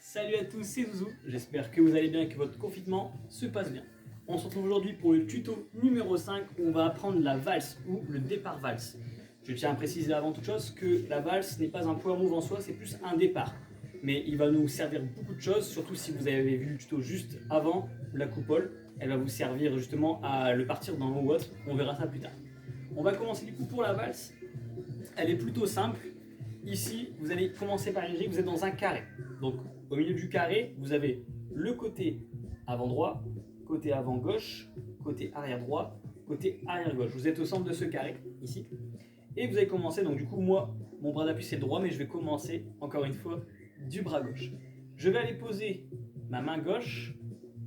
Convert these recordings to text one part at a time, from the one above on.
Salut à tous, c'est Zouzou, j'espère que vous allez bien et que votre confinement se passe bien. On se retrouve aujourd'hui pour le tuto numéro 5 où on va apprendre la valse ou le départ valse. Je tiens à préciser avant toute chose que la valse n'est pas un power move en soi, c'est plus un départ. Mais il va nous servir beaucoup de choses, surtout si vous avez vu le tuto juste avant la coupole. Elle va vous servir justement à le partir dans l'eau haute, on verra ça plus tard. On va commencer du coup pour la valse. Elle est plutôt simple. Ici, vous allez commencer par imaginer que vous êtes dans un carré. Donc, au milieu du carré, vous avez le côté avant droit, côté avant gauche, côté arrière droit, côté arrière gauche. Vous êtes au centre de ce carré, ici. Et vous allez commencer, donc du coup, moi, mon bras d'appui c'est le droit, mais je vais commencer, encore une fois, du bras gauche. Je vais aller poser ma main gauche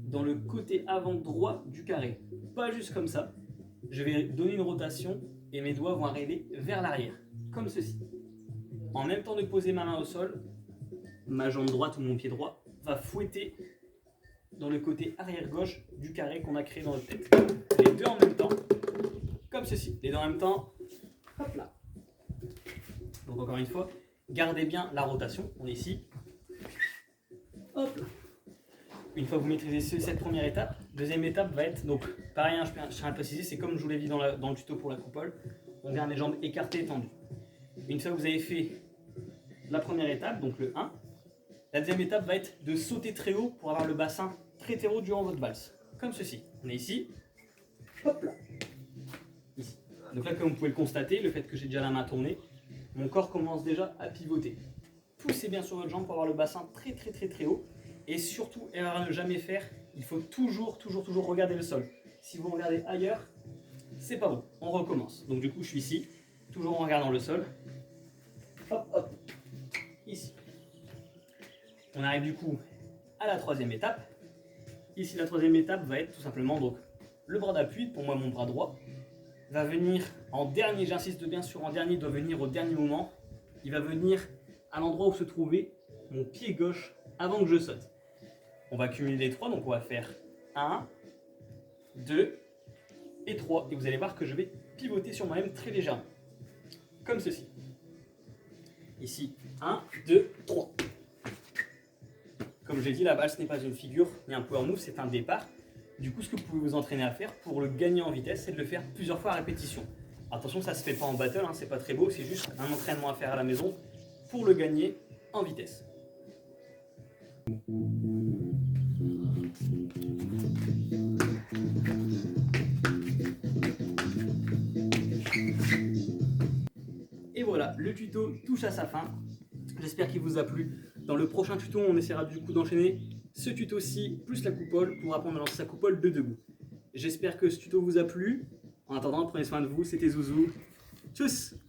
dans le côté avant droit du carré. Pas juste comme ça. Je vais donner une rotation et mes doigts vont arriver vers l'arrière, comme ceci. En même temps de poser ma main au sol, ma jambe droite ou mon pied droit va fouetter dans le côté arrière gauche du carré qu'on a créé dans notre tête. Les deux en même temps, comme ceci. Les deux en même temps, hop là. Donc encore une fois, gardez bien la rotation. On est ici. Hop là. Une fois que vous maîtrisez cette première étape, deuxième étape va être, donc pareil, je tiens à préciser, c'est comme je vous l'ai dit dans le tuto pour la coupole, on garde les jambes écartées et tendues. Une fois que vous avez fait la première étape, donc le 1, la deuxième étape va être de sauter très haut pour avoir le bassin très haut durant votre valse. Comme ceci. On est ici. Hop là. Ici. Donc là, comme vous pouvez le constater, le fait que j'ai déjà la main tournée, mon corps commence déjà à pivoter. Poussez bien sur votre jambe pour avoir le bassin très haut. Et surtout, erreur à ne jamais faire, il faut toujours regarder le sol. Si vous regardez ailleurs, c'est pas bon. On recommence. Donc du coup, je suis ici, toujours en regardant le sol. Hop, hop. Ici. On arrive du coup à la troisième étape. Ici, la troisième étape va être tout simplement donc le bras d'appui, pour moi mon bras droit, va venir en dernier, j'insiste bien sur en dernier, il doit venir au dernier moment. Il va venir à l'endroit où se trouvait mon pied gauche avant que je saute. On va cumuler les trois, donc on va faire 1, 2 et 3. Et vous allez voir que je vais pivoter sur moi-même très légèrement. Comme ceci. Ici, 1, 2, 3. Comme j'ai dit, la valse n'est pas une figure ni un power move, c'est un départ. Du coup, ce que vous pouvez vous entraîner à faire pour le gagner en vitesse, c'est de le faire plusieurs fois à répétition. Attention, ça ne se fait pas en battle, hein, c'est pas très beau, c'est juste un entraînement à faire à la maison pour le gagner en vitesse. Et voilà, le tuto touche à sa fin. J'espère qu'il vous a plu. Dans le prochain tuto, on essaiera du coup d'enchaîner ce tuto-ci plus la coupole pour apprendre à lancer sa coupole de debout. J'espère que ce tuto vous a plu. En attendant, prenez soin de vous, c'était Zouzou. Tchuss!